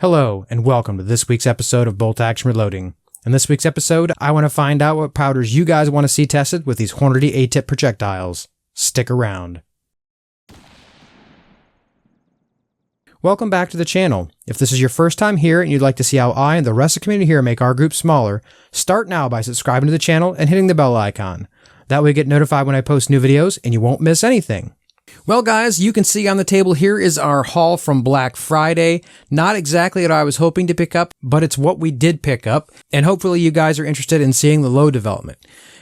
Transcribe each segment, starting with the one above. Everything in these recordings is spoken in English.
Hello, and welcome to this week's episode of Bolt Action Reloading. In this week's episode, I want to find out what powders you guys want to see tested with these Hornady A-tip projectiles. Stick around. Welcome back to the channel. If this is your first time here and you'd like to see how I and the rest of the community here make our group smaller, start now by subscribing to the channel and hitting the bell icon. That way you get notified when I post new videos and you won't miss anything. Well guys, you can see on the table here is our haul from Black Friday. Not exactly what I was hoping to pick up, but it's what we did pick up, and hopefully you guys are interested in seeing the load development.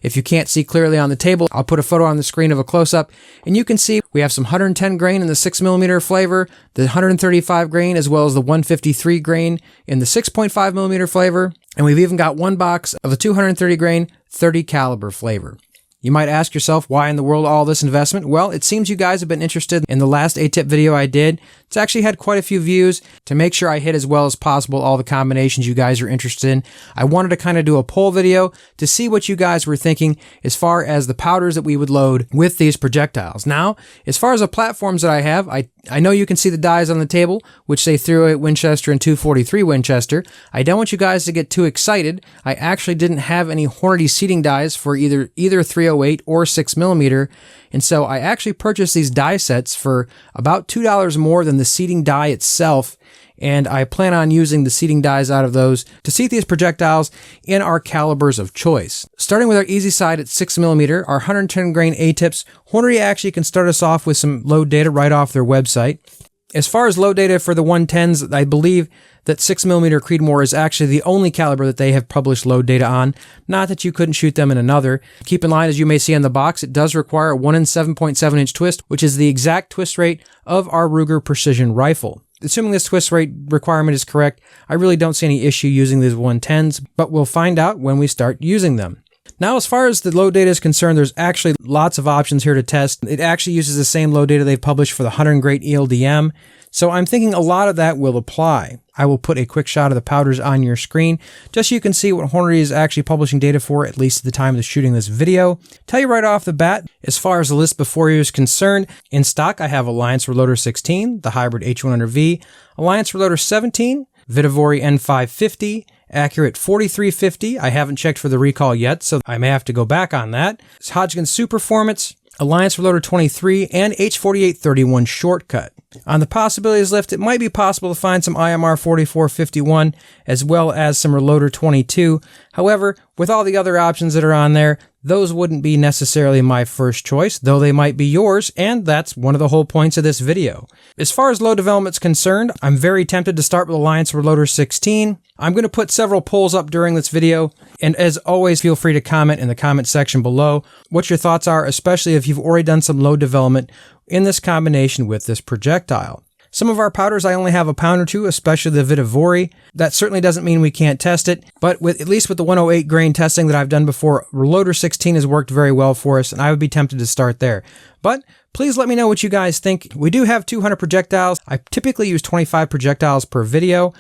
If you can't see clearly on the table, I'll put a photo on the screen of a close-up, and you can see we have some 110 grain in the 6mm flavor, the 135 grain as well as the 153 grain in the 6.5mm flavor, and we've even got one box of the 230 grain 30 caliber flavor. You might ask yourself, why in the world all this investment? Well, it seems you guys have been interested in the last A-tip video I did. It's actually had quite a few views. To make sure I hit as well as possible all the combinations you guys are interested in, I wanted to kind of do a poll video to see what you guys were thinking as far as the powders that we would load with these projectiles. Now, as far as the platforms that I have, I know you can see the dies on the table, which say .308 Winchester and .243 Winchester. I don't want you guys to get too excited. I actually didn't have any Hornady seating dies for either .308 or 6mm, and so I actually purchased these die sets for about $2 more than the seating die itself, and I plan on using the seating dies out of those to seat these projectiles in our calibers of choice. Starting with our easy side at 6mm, our 110 grain A-tips, Hornady actually can start us off with some load data right off their website. As far as load data for the 110s, I believe that 6mm Creedmoor is actually the only caliber that they have published load data on. Not that you couldn't shoot them in another. Keep in mind, as you may see on the box, it does require a 1 in 7.7 inch twist, which is the exact twist rate of our Ruger precision rifle. Assuming this twist rate requirement is correct, I really don't see any issue using these 110s, but we'll find out when we start using them. Now, as far as the load data is concerned, there's actually lots of options here to test. It actually uses the same load data they've published for the 100 grain ELDM, so I'm thinking a lot of that will apply. I will put a quick shot of the powders on your screen, just so you can see what Hornady is actually publishing data for, at least at the time of shooting this video. Tell you right off the bat, as far as the list before you is concerned, in stock I have Alliance Reloader 16, the Hybrid H100V, Alliance Reloader 17, Vihtavuori N550, Accurate 4350. I haven't checked for the recall yet, so I may have to go back on that. It's Hodgkin Superformance, Alliance Reloader 23, and H4831 Shortcut. On the possibilities list, it might be possible to find some IMR 4451 as well as some Reloader 22. However, with all the other options that are on there, those wouldn't be necessarily my first choice, though they might be yours, and that's one of the whole points of this video. As far as load development's concerned, I'm very tempted to start with Alliance Reloader 16. I'm going to put several polls up during this video, and as always, feel free to comment in the comment section below what your thoughts are, especially if you've already done some load development in this combination with this projectile. Some of our powders I only have a pound or two, especially the Vihtavuori. That certainly doesn't mean we can't test it, but at least with the 108 grain testing that I've done before, Reloader 16 has worked very well for us, and I would be tempted to start there. But please let me know what you guys think. We do have 200 projectiles. I typically use 25 projectiles per video.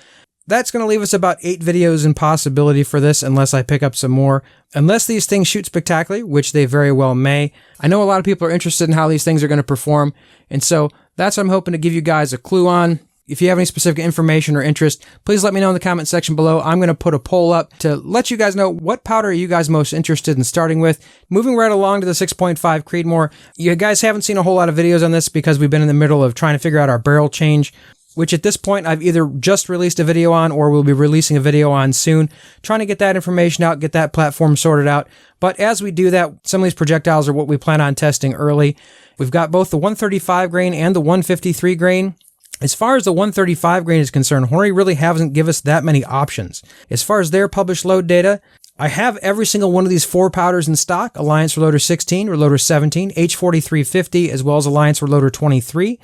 That's going to leave us about 8 videos in possibility for this unless I pick up some more. Unless these things shoot spectacularly, which they very well may. I know a lot of people are interested in how these things are going to perform, and so that's what I'm hoping to give you guys a clue on. If you have any specific information or interest, please let me know in the comment section below. I'm going to put a poll up to let you guys know what powder are you guys most interested in starting with. Moving right along to the 6.5 Creedmoor. You guys haven't seen a whole lot of videos on this because we've been in the middle of trying to figure out our barrel change, which at this point I've either just released a video on or will be releasing a video on soon, trying to get that information out, get that platform sorted out. But as we do that, some of these projectiles are what we plan on testing early. We've got both the 135 grain and the 153 grain. As far as the 135 grain is concerned, Hornady really hasn't given us that many options. As far as their published load data, I have every single one of these 4 powders in stock: Alliance Reloader 16, Reloader 17, H4350, as well as Alliance Reloader 23.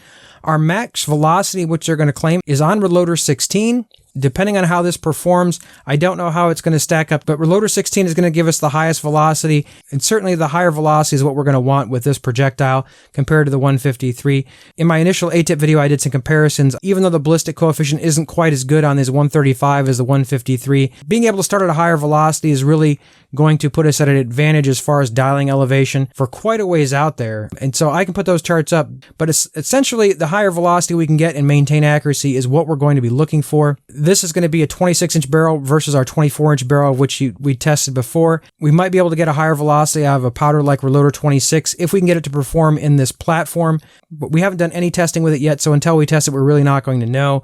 Our max velocity, which they're going to claim, is on Reloader 16. Depending on how this performs, I don't know how it's going to stack up, but Reloader 16 is going to give us the highest velocity, and certainly the higher velocity is what we're going to want with this projectile compared to the 153. In my initial A-tip video, I did some comparisons. Even though the ballistic coefficient isn't quite as good on this 135 as the 153, being able to start at a higher velocity is really going to put us at an advantage as far as dialing elevation for quite a ways out there. And so I can put those charts up, but it's essentially the higher velocity we can get and maintain accuracy is what we're going to be looking for. This is going to be a 26-inch barrel versus our 24-inch barrel, which we tested before. We might be able to get a higher velocity out of a powder like Reloader 26 if we can get it to perform in this platform, but we haven't done any testing with it yet, so until we test it, we're really not going to know.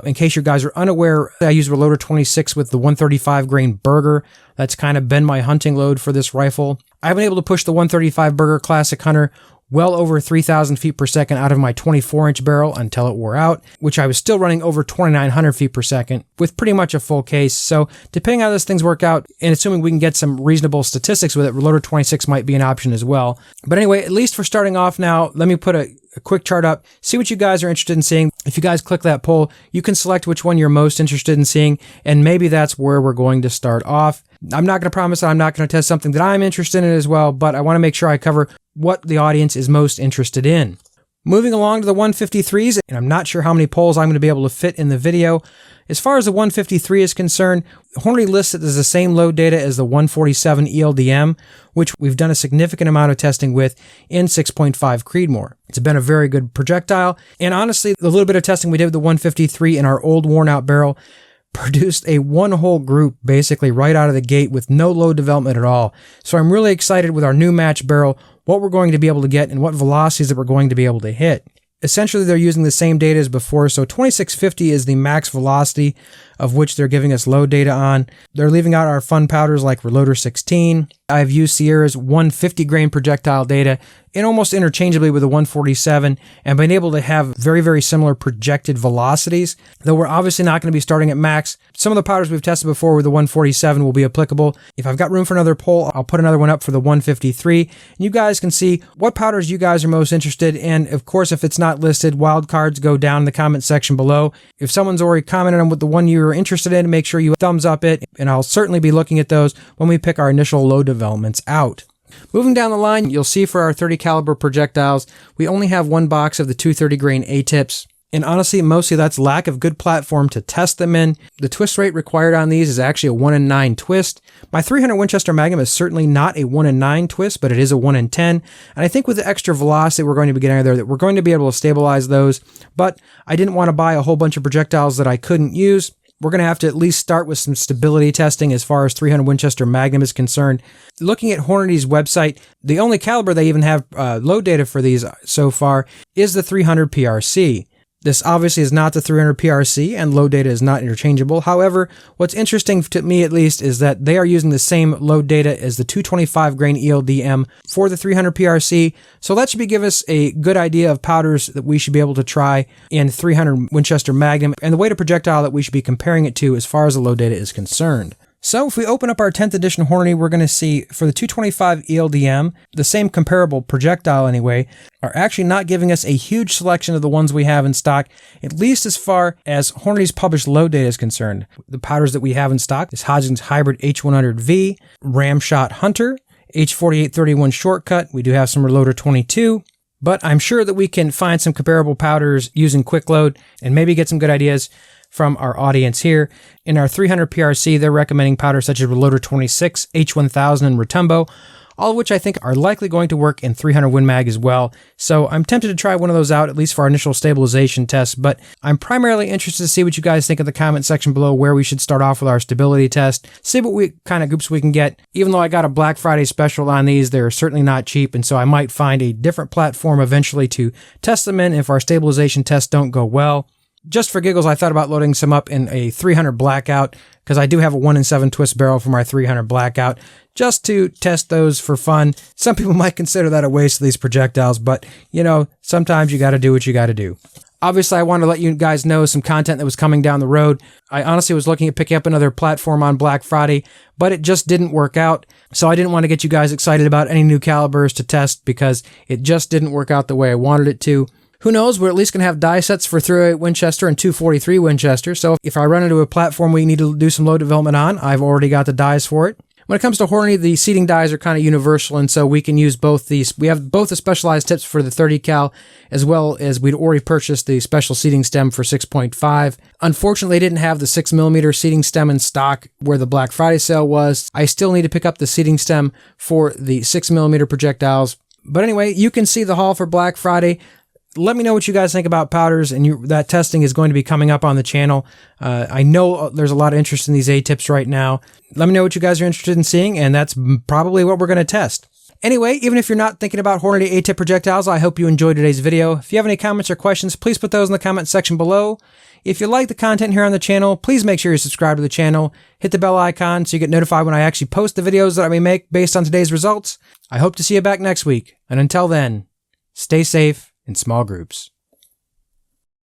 In case you guys are unaware, I use Reloader 26 with the 135 grain Burger. That's kind of been my hunting load for this rifle. I've been able to push the 135 Burger Classic Hunter well over 3,000 feet per second out of my 24-inch barrel until it wore out, which I was still running over 2,900 feet per second with pretty much a full case. So depending on how those things work out, and assuming we can get some reasonable statistics with it, Reloader 26 might be an option as well. But anyway, at least for starting off now, let me put a quick chart up, see what you guys are interested in seeing. If you guys click that poll, you can select which one you're most interested in seeing, and maybe that's where we're going to start off. I'm not going to promise that I'm not going to test something that I'm interested in as well, but I want to make sure I cover what the audience is most interested in. Moving along to the 153s, and I'm not sure how many polls I'm going to be able to fit in the video. As far as the 153 is concerned, Hornady lists it as the same load data as the 147 ELDM, which we've done a significant amount of testing with in 6.5 Creedmoor. It's been a very good projectile, and honestly, the little bit of testing we did with the 153 in our old worn out barrel produced a one-hole group basically right out of the gate with no load development at all. So I'm really excited with our new match barrel, what we're going to be able to get and what velocities that we're going to be able to hit. Essentially, they're using the same data as before, so 2650 is the max velocity of which they're giving us load data on. They're leaving out our fun powders like Reloader 16. I've used Sierra's 150 grain projectile data and almost interchangeably with the 147 and been able to have very, very similar projected velocities, though we're obviously not going to be starting at max. Some of the powders we've tested before with the 147 will be applicable. If I've got room for another poll, I'll put another one up for the 153. And you guys can see what powders you guys are most interested in. Of course, if it's not listed, wildcards go down in the comment section below. If someone's already commented on what the one you're interested in, make sure you thumbs up it, and I'll certainly be looking at those when we pick our initial load developments out. Moving down the line, you'll see for our 30 caliber projectiles, we only have one box of the 230 grain A-tips. And honestly, mostly that's lack of good platform to test them in. The twist rate required on these is actually a 1 in 9 twist. My 300 Winchester Magnum is certainly not a 1 in 9 twist, but it is a 1 in 10. And I think with the extra velocity we're going to be getting out of there, that we're going to be able to stabilize those. But I didn't want to buy a whole bunch of projectiles that I couldn't use. We're going to have to at least start with some stability testing as far as 300 Winchester Magnum is concerned. Looking at Hornady's website, the only caliber they even have load data for these so far is the 300 PRC. This obviously is not the 300 PRC, and load data is not interchangeable. However, what's interesting to me at least is that they are using the same load data as the 225 grain ELDM for the 300 PRC, so that should give us a good idea of powders that we should be able to try in 300 Winchester Magnum, and the weight of projectile that we should be comparing it to as far as the load data is concerned. So if we open up our 10th edition Hornady, we're going to see for the 225 ELDM, the same comparable projectile anyway, are actually not giving us a huge selection of the ones we have in stock, at least as far as Hornady's published load data is concerned. The powders that we have in stock is Hodgins Hybrid H100V, Ramshot Hunter, H4831 Shortcut. We do have some Reloader 22. But I'm sure that we can find some comparable powders using quick load and maybe get some good ideas from our audience here. In our 300 PRC, they're recommending powders such as Reloader 26, H1000, and Rotumbo, all of which I think are likely going to work in 300 Win Mag as well. So I'm tempted to try one of those out, at least for our initial stabilization test, but I'm primarily interested to see what you guys think in the comment section below where we should start off with our stability test, see what kind of groups we can get. Even though I got a Black Friday special on these, they're certainly not cheap, and so I might find a different platform eventually to test them in if our stabilization tests don't go well. Just for giggles, I thought about loading some up in a 300 Blackout, because I do have a 1 in 7 twist barrel from our 300 Blackout, just to test those for fun. Some people might consider that a waste of these projectiles, but, you know, sometimes you got to do what you got to do. Obviously, I wanted to let you guys know some content that was coming down the road. I honestly was looking at picking up another platform on Black Friday, but it just didn't work out. So I didn't want to get you guys excited about any new calibers to test because it just didn't work out the way I wanted it to. Who knows, we're at least going to have die sets for 308 Winchester and 243 Winchester, so if I run into a platform we need to do some load development on, I've already got the dies for it. When it comes to Hornady, the seating dies are kind of universal, and so we can use both these. We have both the specialized tips for the 30 cal, as well as we'd already purchased the special seating stem for 6.5. Unfortunately, I didn't have the 6mm seating stem in stock where the Black Friday sale was. I still need to pick up the seating stem for the 6mm projectiles. But anyway, you can see the haul for Black Friday. Let me know what you guys think about powders, and that testing is going to be coming up on the channel. I know there's a lot of interest in these A-tips right now. Let me know what you guys are interested in seeing, and that's probably what we're going to test. Anyway, even if you're not thinking about Hornady A-tip projectiles, I hope you enjoyed today's video. If you have any comments or questions, please put those in the comment section below. If you like the content here on the channel, please make sure you subscribe to the channel. Hit the bell icon so you get notified when I actually post the videos that I may make based on today's results. I hope to see you back next week, and until then, stay safe in small groups.